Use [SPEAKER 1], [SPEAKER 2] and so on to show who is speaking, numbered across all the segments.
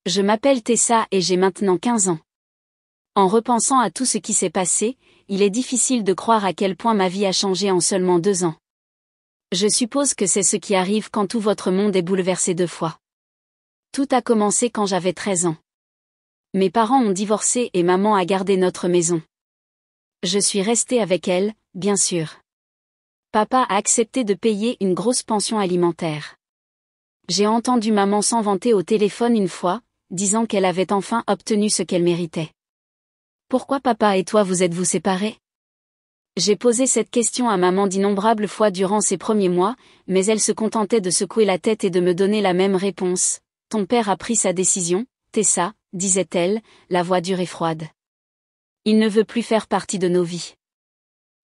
[SPEAKER 1] Je m'appelle Tessa et j'ai maintenant 15 ans. En repensant à tout ce qui s'est passé, il est difficile de croire à quel point ma vie a changé en seulement 2 ans. Je suppose que c'est ce qui arrive quand tout votre monde est bouleversé 2 fois. Tout a commencé quand j'avais 13 ans. Mes parents ont divorcé et maman a gardé notre maison. Je suis restée avec elle, bien sûr. Papa a accepté de payer une grosse pension alimentaire. J'ai entendu maman s'en vanter au téléphone une fois, disant qu'elle avait enfin obtenu ce qu'elle méritait. Pourquoi papa et toi vous êtes-vous séparés? J'ai posé cette question à maman d'innombrables fois durant ces premiers mois, mais elle se contentait de secouer la tête et de me donner la même réponse. Ton père a pris sa décision, Tessa, disait-elle, la voix dure et froide. Il ne veut plus faire partie de nos vies.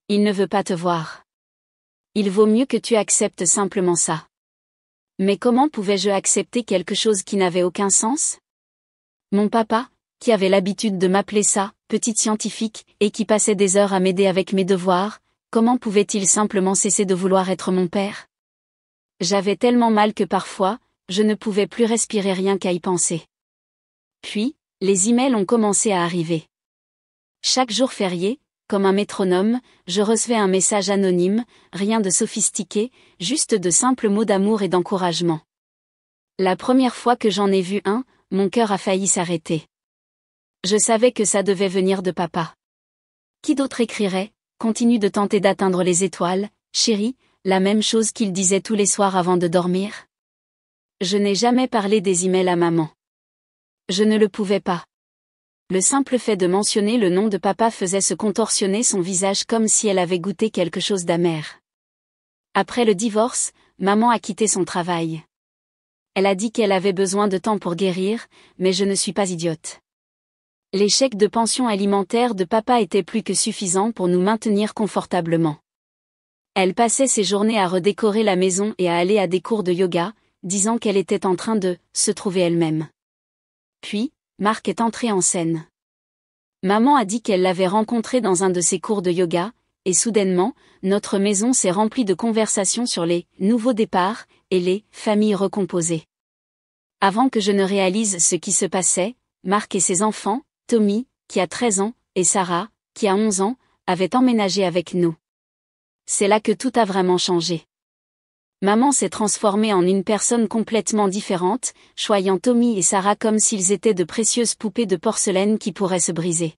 [SPEAKER 1] Il ne veut pas te voir. Il vaut mieux que tu acceptes simplement ça. Mais comment pouvais-je accepter quelque chose qui n'avait aucun sens? Mon papa, qui avait l'habitude de m'appeler ça, petite scientifique, et qui passait des heures à m'aider avec mes devoirs, comment pouvait-il simplement cesser de vouloir être mon père? J'avais tellement mal que parfois, je ne pouvais plus respirer rien qu'à y penser. Puis, les emails ont commencé à arriver. Chaque jour férié, comme un métronome, je recevais un message anonyme, rien de sophistiqué, juste de simples mots d'amour et d'encouragement. La première fois que j'en ai vu un, mon cœur a failli s'arrêter. Je savais que ça devait venir de papa. Qui d'autre écrirait, continue de tenter d'atteindre les étoiles, chérie, la même chose qu'il disait tous les soirs avant de dormir? Je n'ai jamais parlé des emails à maman. Je ne le pouvais pas. Le simple fait de mentionner le nom de papa faisait se contorsionner son visage comme si elle avait goûté quelque chose d'amer. Après le divorce, maman a quitté son travail. Elle a dit qu'elle avait besoin de temps pour guérir, mais je ne suis pas idiote. Les chèques de pension alimentaire de papa étaient plus que suffisants pour nous maintenir confortablement. Elle passait ses journées à redécorer la maison et à aller à des cours de yoga, disant qu'elle était en train de se trouver elle-même. Puis, Marc est entré en scène. Maman a dit qu'elle l'avait rencontré dans un de ses cours de yoga, et soudainement, notre maison s'est remplie de conversations sur les nouveaux départs et les familles recomposées. Avant que je ne réalise ce qui se passait, Marc et ses enfants, Tommy, qui a 13 ans, et Sarah, qui a 11 ans, avaient emménagé avec nous. C'est là que tout a vraiment changé. Maman s'est transformée en une personne complètement différente, choyant Tommy et Sarah comme s'ils étaient de précieuses poupées de porcelaine qui pourraient se briser.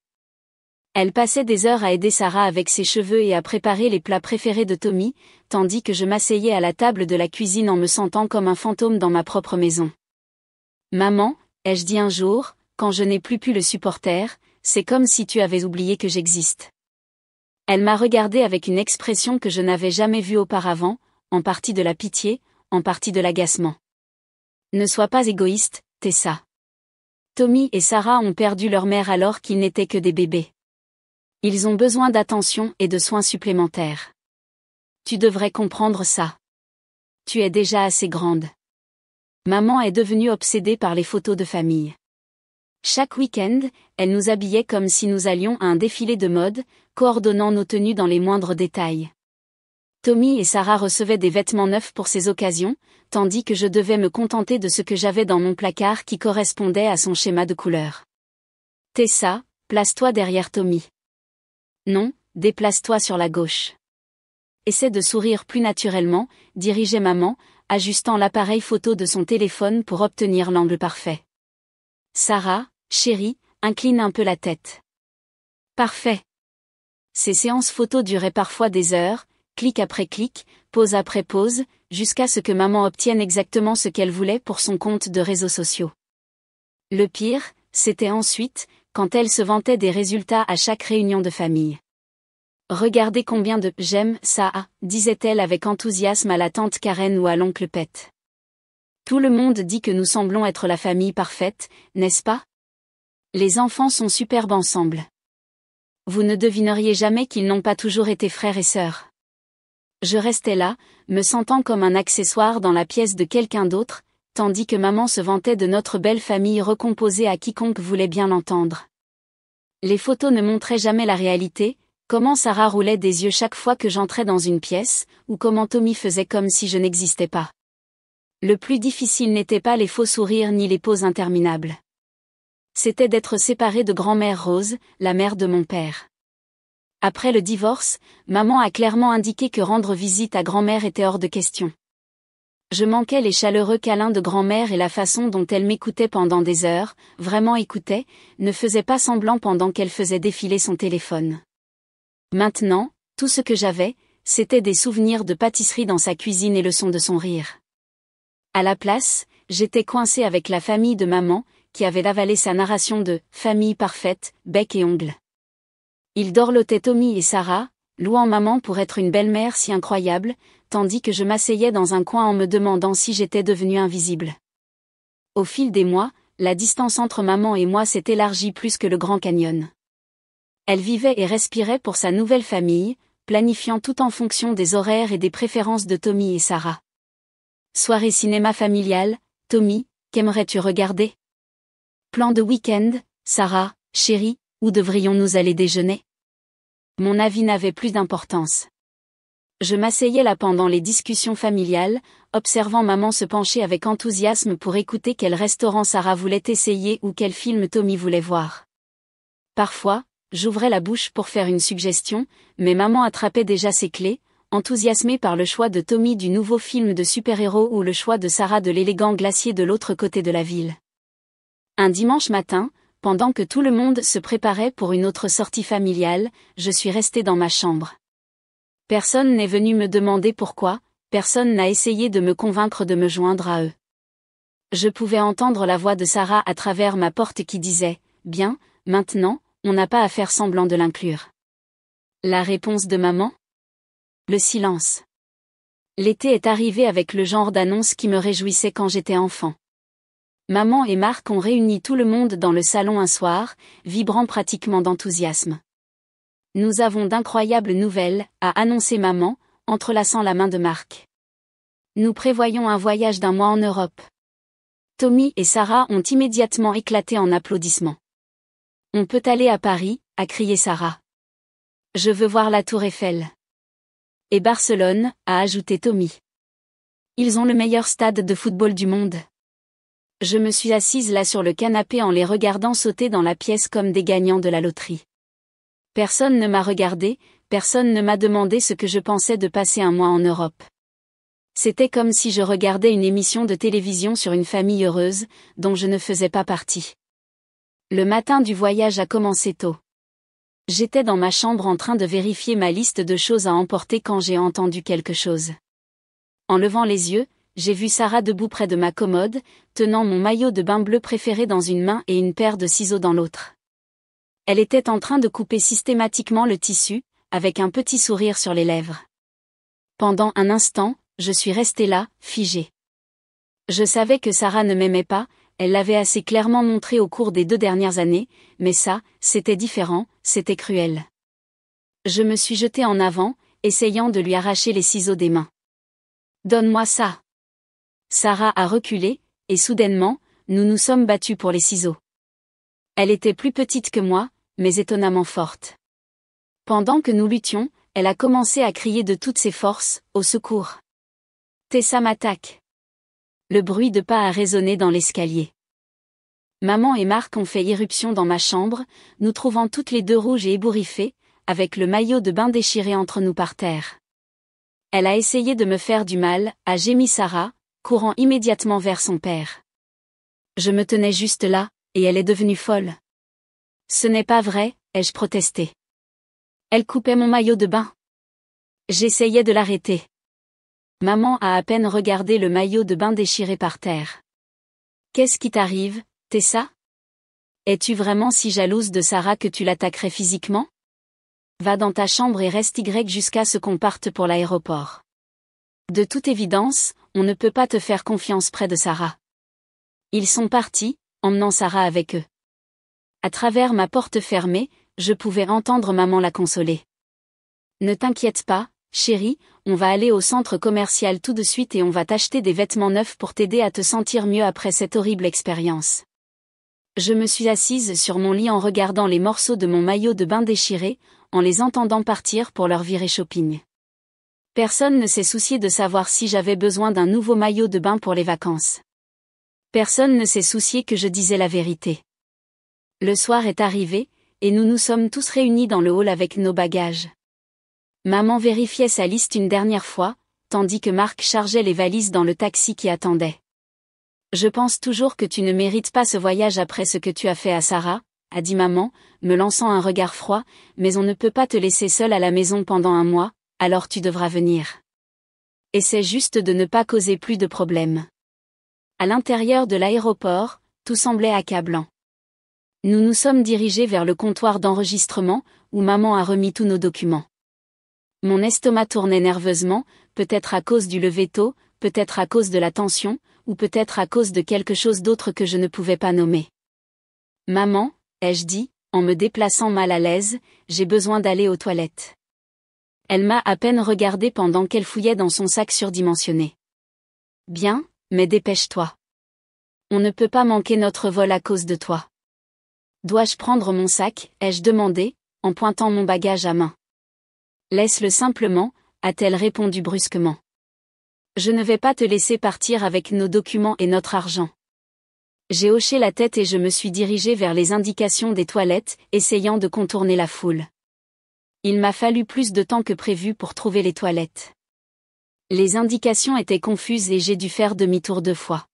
[SPEAKER 1] Elle passait des heures à aider Sarah avec ses cheveux et à préparer les plats préférés de Tommy, tandis que je m'asseyais à la table de la cuisine en me sentant comme un fantôme dans ma propre maison. Maman, ai-je dit un jour, quand je n'ai plus pu le supporter, c'est comme si tu avais oublié que j'existe. Elle m'a regardé avec une expression que je n'avais jamais vue auparavant, en partie de la pitié, en partie de l'agacement. Ne sois pas égoïste, Tessa. Tommy et Sarah ont perdu leur mère alors qu'ils n'étaient que des bébés. Ils ont besoin d'attention et de soins supplémentaires. Tu devrais comprendre ça. Tu es déjà assez grande. Maman est devenue obsédée par les photos de famille. Chaque week-end, elle nous habillait comme si nous allions à un défilé de mode, coordonnant nos tenues dans les moindres détails. Tommy et Sarah recevaient des vêtements neufs pour ces occasions, tandis que je devais me contenter de ce que j'avais dans mon placard qui correspondait à son schéma de couleur. Tessa, place-toi derrière Tommy. Non, déplace-toi sur la gauche. Essaie de sourire plus naturellement, dirigeait maman, ajustant l'appareil photo de son téléphone pour obtenir l'angle parfait. Sarah, chérie, incline un peu la tête. Parfait. Ces séances photos duraient parfois des heures, clic après clic, pause après pause, jusqu'à ce que maman obtienne exactement ce qu'elle voulait pour son compte de réseaux sociaux. Le pire, c'était ensuite, quand elle se vantait des résultats à chaque réunion de famille. Regardez combien de « j'aime ça », disait-elle avec enthousiasme à la tante Karen ou à l'oncle Pet. Tout le monde dit que nous semblons être la famille parfaite, n'est-ce pas? Les enfants sont superbes ensemble. Vous ne devineriez jamais qu'ils n'ont pas toujours été frères et sœurs. Je restais là, me sentant comme un accessoire dans la pièce de quelqu'un d'autre, tandis que maman se vantait de notre belle famille recomposée à quiconque voulait bien l'entendre. Les photos ne montraient jamais la réalité, comment Sarah roulait des yeux chaque fois que j'entrais dans une pièce, ou comment Tommy faisait comme si je n'existais pas. Le plus difficile n'était pas les faux sourires ni les pauses interminables. c'était d'être séparée de grand-mère Rose, la mère de mon père. Après le divorce, maman a clairement indiqué que rendre visite à grand-mère était hors de question. Je manquais les chaleureux câlins de grand-mère et la façon dont elle m'écoutait pendant des heures, vraiment écoutait, ne faisait pas semblant pendant qu'elle faisait défiler son téléphone. Maintenant, tout ce que j'avais, c'était des souvenirs de pâtisserie dans sa cuisine et le son de son rire. À la place, j'étais coincée avec la famille de maman, qui avait avalé sa narration de « famille parfaite, bec et ongles ». Ils dorlotaient Tommy et Sarah, louant maman pour être une belle-mère si incroyable, tandis que je m'asseyais dans un coin en me demandant si j'étais devenue invisible. Au fil des mois, la distance entre maman et moi s'est élargie plus que le Grand Canyon. Elle vivait et respirait pour sa nouvelle famille, planifiant tout en fonction des horaires et des préférences de Tommy et Sarah. Soirée cinéma familiale, Tommy, qu'aimerais-tu regarder? Plan de week-end, Sarah, chérie, où devrions-nous aller déjeuner? Mon avis n'avait plus d'importance. Je m'asseyais là pendant les discussions familiales, observant maman se pencher avec enthousiasme pour écouter quel restaurant Sarah voulait essayer ou quel film Tommy voulait voir. Parfois, j'ouvrais la bouche pour faire une suggestion, mais maman attrapait déjà ses clés, enthousiasmée par le choix de Tommy du nouveau film de super-héros ou le choix de Sarah de l'élégant glacier de l'autre côté de la ville. Un dimanche matin, pendant que tout le monde se préparait pour une autre sortie familiale, je suis restée dans ma chambre. Personne n'est venu me demander pourquoi, personne n'a essayé de me convaincre de me joindre à eux. Je pouvais entendre la voix de Sarah à travers ma porte qui disait « Bien, maintenant, on n'a pas à faire semblant de l'inclure. » La réponse de maman? Le silence. L'été est arrivé avec le genre d'annonce qui me réjouissait quand j'étais enfant. Maman et Marc ont réuni tout le monde dans le salon un soir, vibrant pratiquement d'enthousiasme. Nous avons d'incroyables nouvelles, a annoncé maman, entrelaçant la main de Marc. Nous prévoyons un voyage d'1 mois en Europe. Tommy et Sarah ont immédiatement éclaté en applaudissements. On peut aller à Paris, a crié Sarah. Je veux voir la Tour Eiffel. Et Barcelone, a ajouté Tommy. Ils ont le meilleur stade de football du monde. Je me suis assise là sur le canapé en les regardant sauter dans la pièce comme des gagnants de la loterie. Personne ne m'a regardé, personne ne m'a demandé ce que je pensais de passer 1 mois en Europe. C'était comme si je regardais une émission de télévision sur une famille heureuse, dont je ne faisais pas partie. Le matin du voyage a commencé tôt. J'étais dans ma chambre en train de vérifier ma liste de choses à emporter quand j'ai entendu quelque chose. En levant les yeux, j'ai vu Sarah debout près de ma commode, tenant mon maillot de bain bleu préféré dans une main et une paire de ciseaux dans l'autre. Elle était en train de couper systématiquement le tissu, avec un petit sourire sur les lèvres. Pendant un instant, je suis restée là, figée. Je savais que Sarah ne m'aimait pas, elle l'avait assez clairement montré au cours des 2 dernières années, mais ça, c'était différent, c'était cruel. Je me suis jetée en avant, essayant de lui arracher les ciseaux des mains. « Donne-moi ça !» Sarah a reculé, et soudainement, nous nous sommes battus pour les ciseaux. Elle était plus petite que moi, mais étonnamment forte. Pendant que nous luttions, elle a commencé à crier de toutes ses forces, au secours. Tessa m'attaque. Le bruit de pas a résonné dans l'escalier. Maman et Marc ont fait irruption dans ma chambre, nous trouvant toutes les deux rouges et ébouriffées, avec le maillot de bain déchiré entre nous par terre. Elle a essayé de me faire du mal, a gémi Sarah, courant immédiatement vers son père. Je me tenais juste là, et elle est devenue folle. Ce n'est pas vrai, ai-je protesté. Elle coupait mon maillot de bain. J'essayais de l'arrêter. Maman a à peine regardé le maillot de bain déchiré par terre. Qu'est-ce qui t'arrive, Tessa? Es-tu vraiment si jalouse de Sarah que tu l'attaquerais physiquement? Va dans ta chambre et reste jusqu'à ce qu'on parte pour l'aéroport. De toute évidence, on ne peut pas te faire confiance près de Sarah. Ils sont partis, emmenant Sarah avec eux. À travers ma porte fermée, je pouvais entendre maman la consoler. Ne t'inquiète pas, chérie, on va aller au centre commercial tout de suite et on va t'acheter des vêtements neufs pour t'aider à te sentir mieux après cette horrible expérience. Je me suis assise sur mon lit en regardant les morceaux de mon maillot de bain déchiré, en les entendant partir pour leur virée shopping. Personne ne s'est soucié de savoir si j'avais besoin d'un nouveau maillot de bain pour les vacances. Personne ne s'est soucié que je disais la vérité. Le soir est arrivé, et nous nous sommes tous réunis dans le hall avec nos bagages. Maman vérifiait sa liste une dernière fois, tandis que Marc chargeait les valises dans le taxi qui attendait. Je pense toujours que tu ne mérites pas ce voyage après ce que tu as fait à Sarah, a dit maman, me lançant un regard froid, mais on ne peut pas te laisser seule à la maison pendant un mois, alors tu devras venir. Essaie juste de ne pas causer plus de problèmes. À l'intérieur de l'aéroport, tout semblait accablant. Nous nous sommes dirigés vers le comptoir d'enregistrement, où maman a remis tous nos documents. Mon estomac tournait nerveusement, peut-être à cause du lever tôt, peut-être à cause de la tension, ou peut-être à cause de quelque chose d'autre que je ne pouvais pas nommer. Maman, ai-je dit, en me déplaçant mal à l'aise, j'ai besoin d'aller aux toilettes. Elle m'a à peine regardé pendant qu'elle fouillait dans son sac surdimensionné. Bien, mais dépêche-toi. On ne peut pas manquer notre vol à cause de toi. Dois-je prendre mon sac, ai-je demandé, en pointant mon bagage à main. Laisse-le simplement, a-t-elle répondu brusquement. Je ne vais pas te laisser partir avec nos documents et notre argent. J'ai hoché la tête et je me suis dirigé vers les indications des toilettes, essayant de contourner la foule. Il m'a fallu plus de temps que prévu pour trouver les toilettes. Les indications étaient confuses et j'ai dû faire demi-tour 2 fois.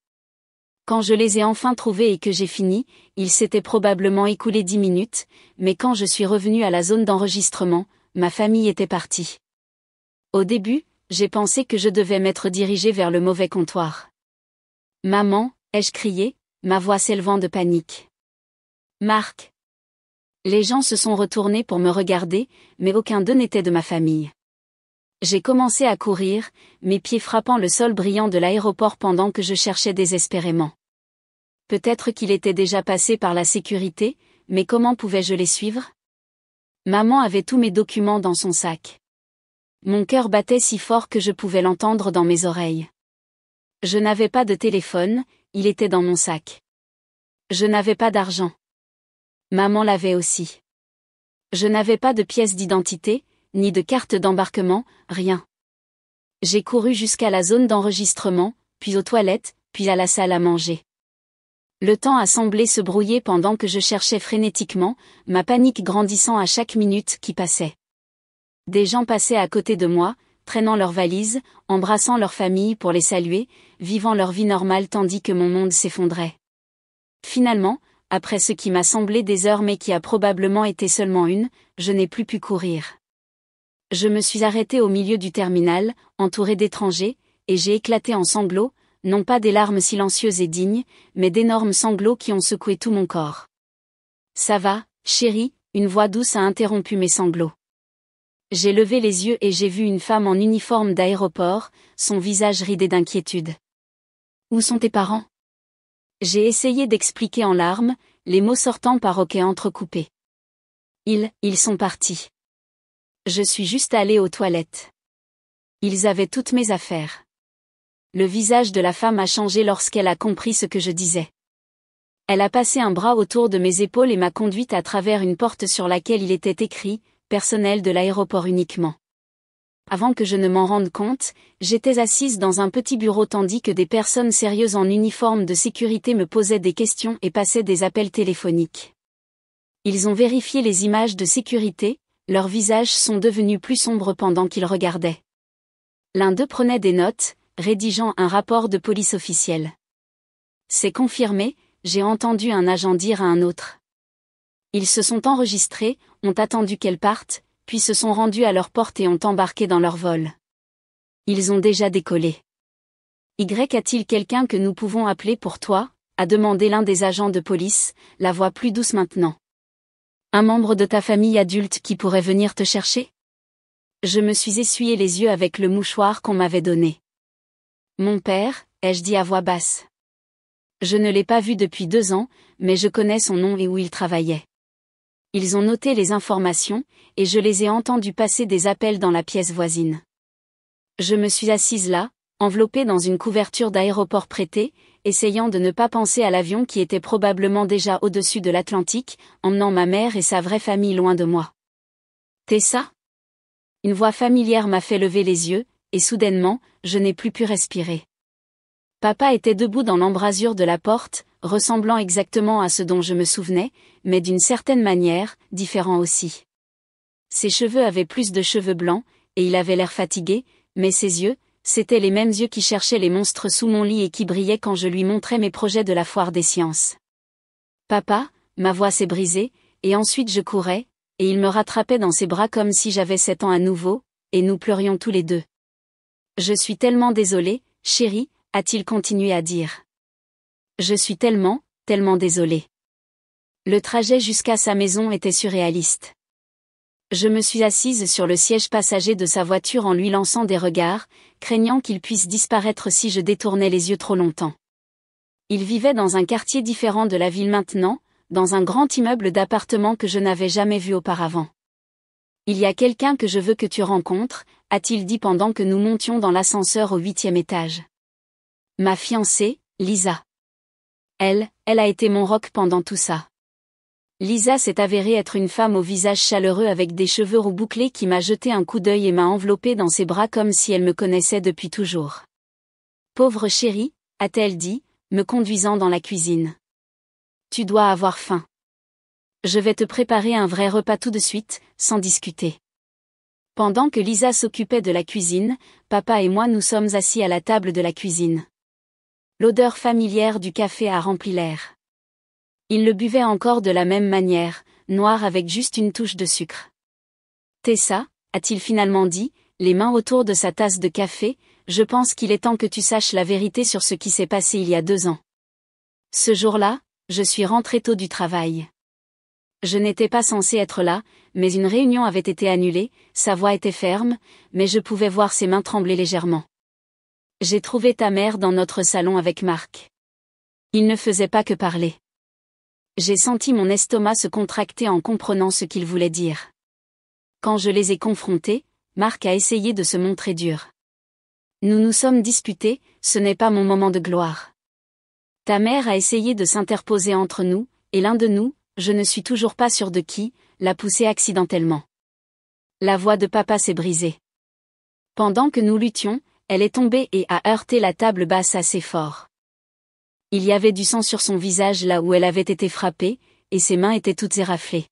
[SPEAKER 1] Quand je les ai enfin trouvées et que j'ai fini, il s'était probablement écoulé 10 minutes, mais quand je suis revenu à la zone d'enregistrement, ma famille était partie. Au début, j'ai pensé que je devais m'être dirigé vers le mauvais comptoir. Maman, ai-je crié, ma voix s'élevant de panique. Marc. Les gens se sont retournés pour me regarder, mais aucun d'eux n'était de ma famille. J'ai commencé à courir, mes pieds frappant le sol brillant de l'aéroport pendant que je cherchais désespérément. Peut-être qu'il était déjà passé par la sécurité, mais comment pouvais-je les suivre? Maman avait tous mes documents dans son sac. Mon cœur battait si fort que je pouvais l'entendre dans mes oreilles. Je n'avais pas de téléphone, il était dans mon sac. Je n'avais pas d'argent. Maman l'avait aussi. Je n'avais pas de pièce d'identité, ni de carte d'embarquement, rien. J'ai couru jusqu'à la zone d'enregistrement, puis aux toilettes, puis à la salle à manger. Le temps a semblé se brouiller pendant que je cherchais frénétiquement, ma panique grandissant à chaque minute qui passait. Des gens passaient à côté de moi, traînant leurs valises, embrassant leurs familles pour les saluer, vivant leur vie normale tandis que mon monde s'effondrait. Finalement, après ce qui m'a semblé des heures mais qui a probablement été seulement une, je n'ai plus pu courir. Je me suis arrêtée au milieu du terminal, entourée d'étrangers, et j'ai éclaté en sanglots, non pas des larmes silencieuses et dignes, mais d'énormes sanglots qui ont secoué tout mon corps. Ça va, chérie, une voix douce a interrompu mes sanglots. J'ai levé les yeux et j'ai vu une femme en uniforme d'aéroport, son visage ridé d'inquiétude. Où sont tes parents? J'ai essayé d'expliquer en larmes, les mots sortant par hoquets entrecoupés. Ils sont partis. Je suis juste allée aux toilettes. Ils avaient toutes mes affaires. Le visage de la femme a changé lorsqu'elle a compris ce que je disais. Elle a passé un bras autour de mes épaules et m'a conduite à travers une porte sur laquelle il était écrit « Personnel de l'aéroport uniquement ». Avant que je ne m'en rende compte, j'étais assise dans un petit bureau tandis que des personnes sérieuses en uniforme de sécurité me posaient des questions et passaient des appels téléphoniques. Ils ont vérifié les images de sécurité, leurs visages sont devenus plus sombres pendant qu'ils regardaient. L'un d'eux prenait des notes, rédigeant un rapport de police officielle. C'est confirmé, j'ai entendu un agent dire à un autre. Ils se sont enregistrés, ont attendu qu'elles partent, puis se sont rendus à leur porte et ont embarqué dans leur vol. Ils ont déjà décollé. A-t-il quelqu'un que nous pouvons appeler pour toi? A demandé l'un des agents de police, la voix plus douce maintenant. Un membre de ta famille adulte qui pourrait venir te chercher? Je me suis essuyé les yeux avec le mouchoir qu'on m'avait donné. Mon père, ai-je dit à voix basse. Je ne l'ai pas vu depuis 2 ans, mais je connais son nom et où il travaillait. Ils ont noté les informations, et je les ai entendus passer des appels dans la pièce voisine. Je me suis assise là, enveloppée dans une couverture d'aéroport prêtée, essayant de ne pas penser à l'avion qui était probablement déjà au-dessus de l'Atlantique, emmenant ma mère et sa vraie famille loin de moi. Tessa? Une voix familière m'a fait lever les yeux, et soudainement, je n'ai plus pu respirer. Papa était debout dans l'embrasure de la porte, ressemblant exactement à ce dont je me souvenais, mais d'une certaine manière, différent aussi. Ses cheveux avaient plus de cheveux blancs, et il avait l'air fatigué, mais ses yeux, c'étaient les mêmes yeux qui cherchaient les monstres sous mon lit et qui brillaient quand je lui montrais mes projets de la foire des sciences. Papa, ma voix s'est brisée, et ensuite je courais, et il me rattrapait dans ses bras comme si j'avais 7 ans à nouveau, et nous pleurions tous les deux. Je suis tellement désolé, chérie, a-t-il continué à dire. Je suis tellement désolé. Le trajet jusqu'à sa maison était surréaliste. Je me suis assise sur le siège passager de sa voiture en lui lançant des regards, craignant qu'il puisse disparaître si je détournais les yeux trop longtemps. Il vivait dans un quartier différent de la ville maintenant, dans un grand immeuble d'appartements que je n'avais jamais vu auparavant. Il y a quelqu'un que je veux que tu rencontres, a-t-il dit pendant que nous montions dans l'ascenseur au 8e étage. Ma fiancée, Lisa. Elle a été mon roc pendant tout ça. Lisa s'est avérée être une femme au visage chaleureux avec des cheveux roux bouclés qui m'a jeté un coup d'œil et m'a enveloppée dans ses bras comme si elle me connaissait depuis toujours. Pauvre chérie, a-t-elle dit, me conduisant dans la cuisine. Tu dois avoir faim. Je vais te préparer un vrai repas tout de suite, sans discuter. Pendant que Lisa s'occupait de la cuisine, papa et moi nous sommes assis à la table de la cuisine. L'odeur familière du café a rempli l'air. Il le buvait encore de la même manière, noir avec juste une touche de sucre. Tessa, a-t-il finalement dit, les mains autour de sa tasse de café, je pense qu'il est temps que tu saches la vérité sur ce qui s'est passé il y a 2 ans. Ce jour-là, je suis rentrée tôt du travail. Je n'étais pas censée être là, mais une réunion avait été annulée, sa voix était ferme, mais je pouvais voir ses mains trembler légèrement. J'ai trouvé ta mère dans notre salon avec Marc. Il ne faisait pas que parler. J'ai senti mon estomac se contracter en comprenant ce qu'il voulait dire. Quand je les ai confrontés, Marc a essayé de se montrer dur. Nous nous sommes disputés, ce n'est pas mon moment de gloire. Ta mère a essayé de s'interposer entre nous, et l'un de nous, je ne suis toujours pas sûre de qui, l'a poussé accidentellement. La voix de papa s'est brisée. Pendant que nous luttions, elle est tombée et a heurté la table basse assez fort. Il y avait du sang sur son visage là où elle avait été frappée, et ses mains étaient toutes éraflées.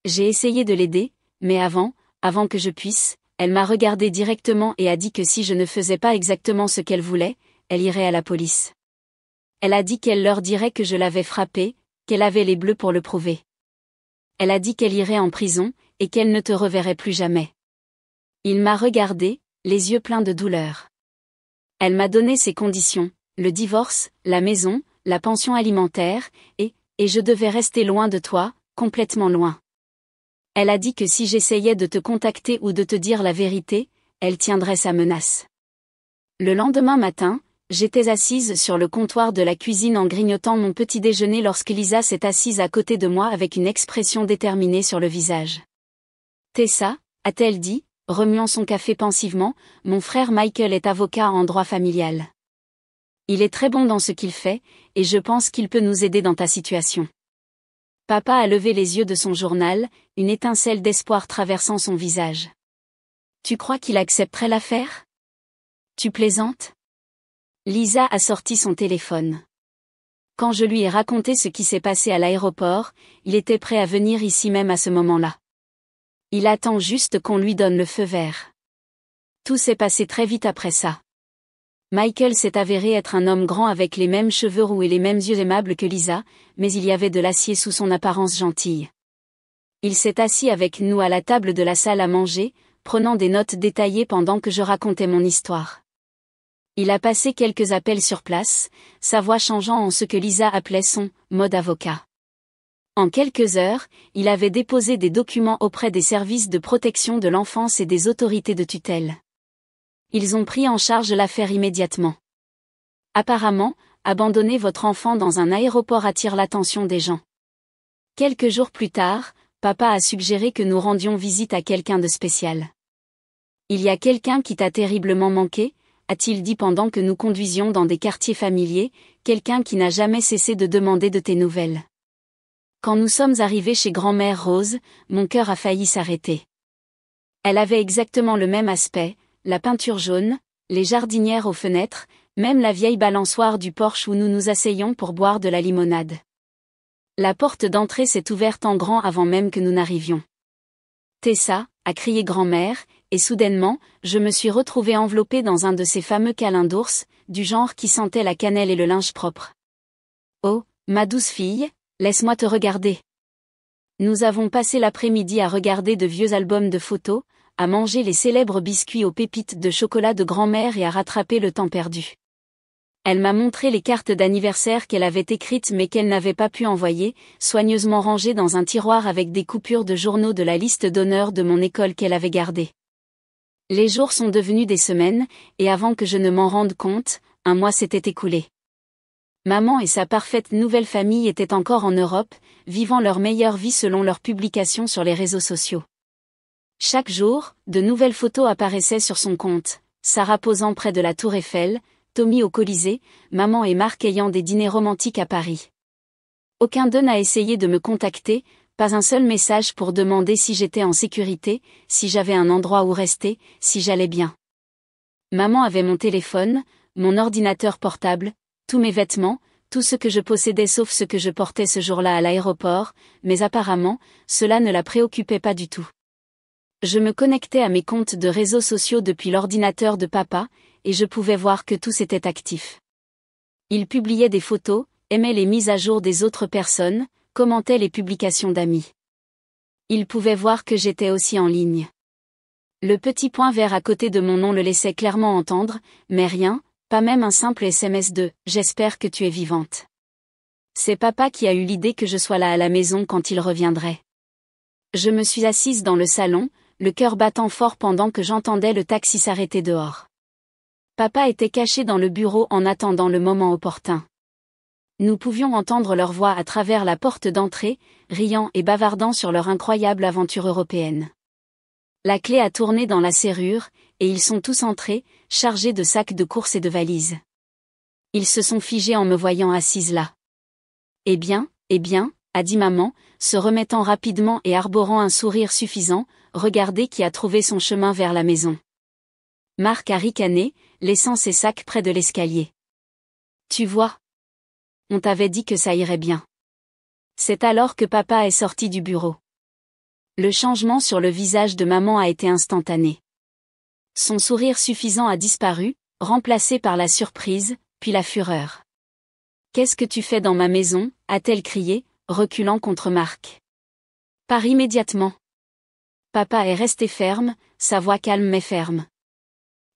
[SPEAKER 1] J'ai essayé de l'aider, mais avant que je puisse, elle m'a regardé directement et a dit que si je ne faisais pas exactement ce qu'elle voulait, elle irait à la police. Elle a dit qu'elle leur dirait que je l'avais frappée, qu'elle avait les bleus pour le prouver. Elle a dit qu'elle irait en prison, et qu'elle ne te reverrait plus jamais. Il m'a regardé, les yeux pleins de douleur. Elle m'a donné ses conditions, le divorce, la maison, la pension alimentaire, et je devais rester loin de toi, complètement loin. Elle a dit que si j'essayais de te contacter ou de te dire la vérité, elle tiendrait sa menace. Le lendemain matin, j'étais assise sur le comptoir de la cuisine en grignotant mon petit déjeuner lorsque Lisa s'est assise à côté de moi avec une expression déterminée sur le visage. Tessa, a-t-elle dit, remuant son café pensivement, mon frère Michael est avocat en droit familial. Il est très bon dans ce qu'il fait, et je pense qu'il peut nous aider dans ta situation. Papa a levé les yeux de son journal, une étincelle d'espoir traversant son visage. Tu crois qu'il accepterait l'affaire? Tu plaisantes? Lisa a sorti son téléphone. Quand je lui ai raconté ce qui s'est passé à l'aéroport, il était prêt à venir ici même à ce moment-là. Il attend juste qu'on lui donne le feu vert. Tout s'est passé très vite après ça. Michael s'est avéré être un homme grand avec les mêmes cheveux roux et les mêmes yeux aimables que Lisa, mais il y avait de l'acier sous son apparence gentille. Il s'est assis avec nous à la table de la salle à manger, prenant des notes détaillées pendant que je racontais mon histoire. Il a passé quelques appels sur place, sa voix changeant en ce que Lisa appelait son « mode avocat ». En quelques heures, il avait déposé des documents auprès des services de protection de l'enfance et des autorités de tutelle. Ils ont pris en charge l'affaire immédiatement. Apparemment, abandonner votre enfant dans un aéroport attire l'attention des gens. Quelques jours plus tard, papa a suggéré que nous rendions visite à quelqu'un de spécial. Il y a quelqu'un qui t'a terriblement manqué, a-t-il dit pendant que nous conduisions dans des quartiers familiers, quelqu'un qui n'a jamais cessé de demander de tes nouvelles. Quand nous sommes arrivés chez grand-mère Rose, mon cœur a failli s'arrêter. Elle avait exactement le même aspect, la peinture jaune, les jardinières aux fenêtres, Même la vieille balançoire du porche où nous nous asseyons pour boire de la limonade. La porte d'entrée s'est ouverte en grand avant même que nous n'arrivions. Tessa, a crié grand-mère, et soudainement, je me suis retrouvée enveloppée dans un de ces fameux câlins d'ours, du genre qui sentait la cannelle et le linge propre. Oh, ma douce fille, laisse-moi te regarder. Nous avons passé l'après-midi à regarder de vieux albums de photos, à manger les célèbres biscuits aux pépites de chocolat de grand-mère et à rattraper le temps perdu. Elle m'a montré les cartes d'anniversaire qu'elle avait écrites mais qu'elle n'avait pas pu envoyer, soigneusement rangées dans un tiroir avec des coupures de journaux de la liste d'honneur de mon école qu'elle avait gardée. Les jours sont devenus des semaines, et avant que je ne m'en rende compte, un mois s'était écoulé. Maman et sa parfaite nouvelle famille étaient encore en Europe, vivant leur meilleure vie selon leurs publications sur les réseaux sociaux. Chaque jour, de nouvelles photos apparaissaient sur son compte, Sarah posant près de la tour Eiffel, Tommy au Colisée, maman et Marc ayant des dîners romantiques à Paris. Aucun d'eux n'a essayé de me contacter, pas un seul message pour demander si j'étais en sécurité, si j'avais un endroit où rester, si j'allais bien. Maman avait mon téléphone, mon ordinateur portable, tous mes vêtements, tout ce que je possédais sauf ce que je portais ce jour-là à l'aéroport, mais apparemment, cela ne la préoccupait pas du tout. Je me connectais à mes comptes de réseaux sociaux depuis l'ordinateur de papa, et je pouvais voir que tous étaient actifs. Il publiait des photos, aimait les mises à jour des autres personnes, commentait les publications d'amis. Il pouvait voir que j'étais aussi en ligne. Le petit point vert à côté de mon nom le laissait clairement entendre, mais rien, pas même un simple SMS de « J'espère que tu es vivante ». C'est papa qui a eu l'idée que je sois là à la maison quand il reviendrait. Je me suis assise dans le salon, le cœur battant fort pendant que j'entendais le taxi s'arrêter dehors. Papa était caché dans le bureau en attendant le moment opportun. Nous pouvions entendre leur voix à travers la porte d'entrée, riant et bavardant sur leur incroyable aventure européenne. La clé a tourné dans la serrure, et ils sont tous entrés, chargés de sacs de courses et de valises. Ils se sont figés en me voyant assise là. Eh bien, a dit maman, se remettant rapidement et arborant un sourire suffisant, regardez qui a trouvé son chemin vers la maison. Marc a ricané, laissant ses sacs près de l'escalier. Tu vois? On t'avait dit que ça irait bien. C'est alors que papa est sorti du bureau. Le changement sur le visage de maman a été instantané. Son sourire suffisant a disparu, remplacé par la surprise, puis la fureur. Qu'est-ce que tu fais dans ma maison? A-t-elle crié, reculant contre Marc. Pars immédiatement. Papa est resté ferme, sa voix calme mais ferme.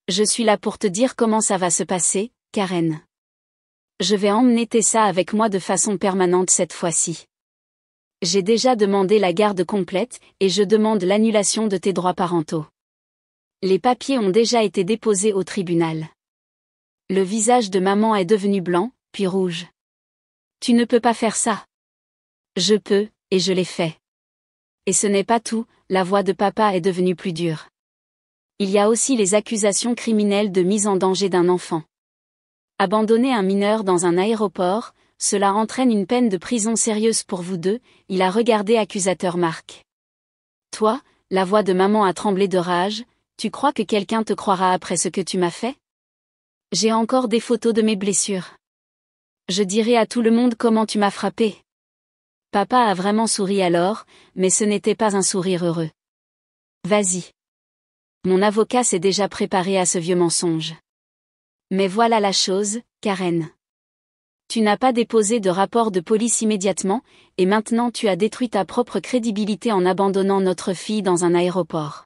[SPEAKER 1] Je suis là pour te dire comment ça va se passer, Karen. Je vais emmener Tessa avec moi de façon permanente cette fois-ci. J'ai déjà demandé la garde complète, et je demande l'annulation de tes droits parentaux. Les papiers ont déjà été déposés au tribunal. Le visage de maman est devenu blanc, puis rouge. Tu ne peux pas faire ça. Je peux, et je l'ai fait. Et ce n'est pas tout, la voix de papa est devenue plus dure. Il y a aussi les accusations criminelles de mise en danger d'un enfant. Abandonner un mineur dans un aéroport, cela entraîne une peine de prison sérieuse pour vous deux, il a regardé accusateur Marc. Toi, la voix de maman a tremblé de rage, tu crois que quelqu'un te croira après ce que tu m'as fait? J'ai encore des photos de mes blessures. Je dirai à tout le monde comment tu m'as frappé. Papa a vraiment souri alors, mais ce n'était pas un sourire heureux. Vas-y. Mon avocat s'est déjà préparé à ce vieux mensonge. Mais voilà la chose, Karen. Tu n'as pas déposé de rapport de police immédiatement, et maintenant tu as détruit ta propre crédibilité en abandonnant notre fille dans un aéroport.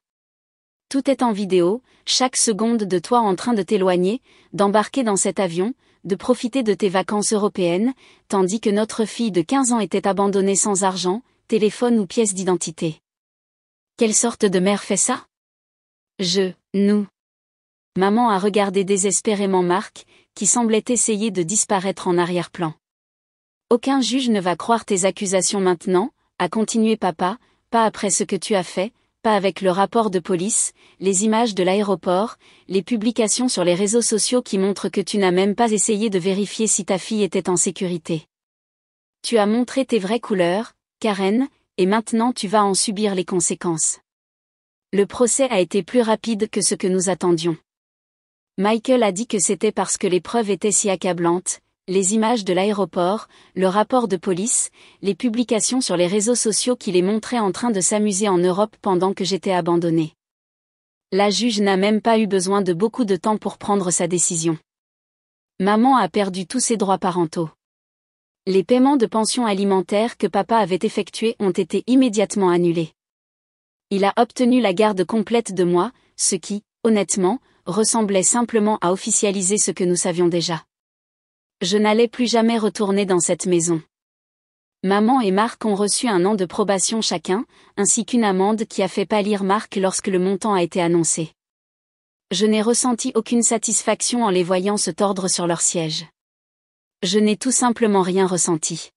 [SPEAKER 1] Tout est en vidéo, chaque seconde de toi en train de t'éloigner, d'embarquer dans cet avion, de profiter de tes vacances européennes, tandis que notre fille de 15 ans était abandonnée sans argent, téléphone ou pièce d'identité. Quelle sorte de mère fait ça? Nous. Maman a regardé désespérément Marc, qui semblait essayer de disparaître en arrière-plan. Aucun juge ne va croire tes accusations maintenant, a continué papa, pas après ce que tu as fait, pas avec le rapport de police, les images de l'aéroport, les publications sur les réseaux sociaux qui montrent que tu n'as même pas essayé de vérifier si ta fille était en sécurité. Tu as montré tes vraies couleurs, Karen, et maintenant tu vas en subir les conséquences. Le procès a été plus rapide que ce que nous attendions. Michael a dit que c'était parce que les preuves étaient si accablantes, les images de l'aéroport, le rapport de police, les publications sur les réseaux sociaux qui les montraient en train de s'amuser en Europe pendant que j'étais abandonnée. La juge n'a même pas eu besoin de beaucoup de temps pour prendre sa décision. Maman a perdu tous ses droits parentaux. Les paiements de pension alimentaire que papa avait effectués ont été immédiatement annulés. Il a obtenu la garde complète de moi, ce qui, honnêtement, ressemblait simplement à officialiser ce que nous savions déjà. Je n'allais plus jamais retourner dans cette maison. Maman et Marc ont reçu 1 an de probation chacun, ainsi qu'une amende qui a fait pâlir Marc lorsque le montant a été annoncé. Je n'ai ressenti aucune satisfaction en les voyant se tordre sur leur siège. Je n'ai tout simplement rien ressenti.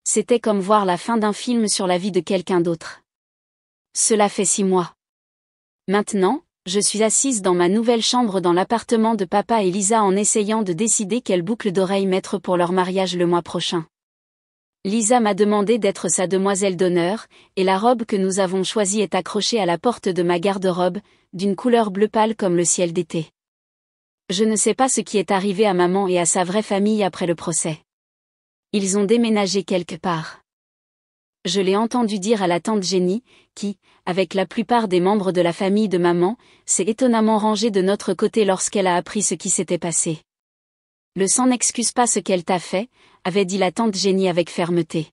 [SPEAKER 1] C'était comme voir la fin d'un film sur la vie de quelqu'un d'autre. Cela fait 6 mois. Maintenant, je suis assise dans ma nouvelle chambre dans l'appartement de papa et Lisa en essayant de décider quelle boucle d'oreille mettre pour leur mariage le mois prochain. Lisa m'a demandé d'être sa demoiselle d'honneur, et la robe que nous avons choisie est accrochée à la porte de ma garde-robe, d'une couleur bleu pâle comme le ciel d'été. Je ne sais pas ce qui est arrivé à maman et à sa vraie famille après le procès. Ils ont déménagé quelque part. Je l'ai entendu dire à la tante Jenny, qui, avec la plupart des membres de la famille de maman, s'est étonnamment rangée de notre côté lorsqu'elle a appris ce qui s'était passé. Le sang n'excuse pas ce qu'elle t'a fait, avait dit la tante Jenny avec fermeté.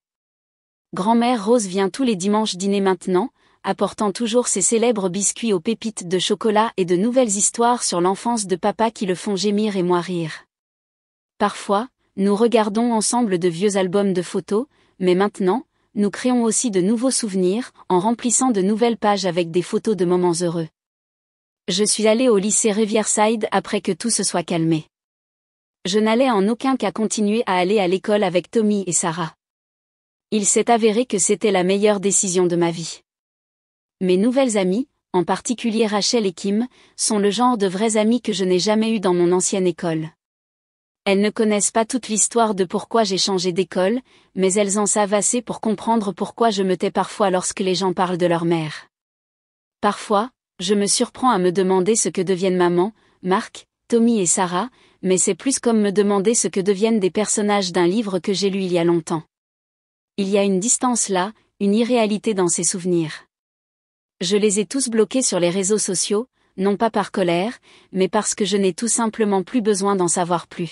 [SPEAKER 1] Grand-mère Rose vient tous les dimanches dîner maintenant, apportant toujours ses célèbres biscuits aux pépites de chocolat et de nouvelles histoires sur l'enfance de papa qui le font gémir et moi rire. Parfois, nous regardons ensemble de vieux albums de photos, mais maintenant, nous créons aussi de nouveaux souvenirs, en remplissant de nouvelles pages avec des photos de moments heureux. Je suis allée au lycée Riverside après que tout se soit calmé. Je n'allais en aucun cas continuer à aller à l'école avec Tommy et Sarah. Il s'est avéré que c'était la meilleure décision de ma vie. Mes nouvelles amies, en particulier Rachel et Kim, sont le genre de vraies amies que je n'ai jamais eues dans mon ancienne école. Elles ne connaissent pas toute l'histoire de pourquoi j'ai changé d'école, mais elles en savent assez pour comprendre pourquoi je me tais parfois lorsque les gens parlent de leur mère. Parfois, je me surprends à me demander ce que deviennent maman, Marc, Tommy et Sarah, mais c'est plus comme me demander ce que deviennent des personnages d'un livre que j'ai lu il y a longtemps. Il y a une distance là, une irréalité dans ces souvenirs. Je les ai tous bloqués sur les réseaux sociaux, non pas par colère, mais parce que je n'ai tout simplement plus besoin d'en savoir plus.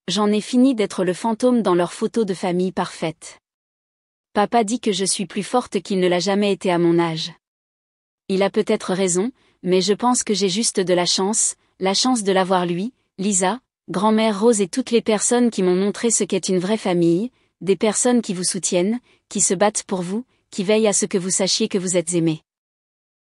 [SPEAKER 1] J'en ai fini d'être le fantôme dans leurs photos de famille parfaite. Papa dit que je suis plus forte qu'il ne l'a jamais été à mon âge. Il a peut-être raison, mais je pense que j'ai juste de la chance de l'avoir lui, Lisa, grand-mère Rose et toutes les personnes qui m'ont montré ce qu'est une vraie famille, des personnes qui vous soutiennent, qui se battent pour vous, qui veillent à ce que vous sachiez que vous êtes aimé.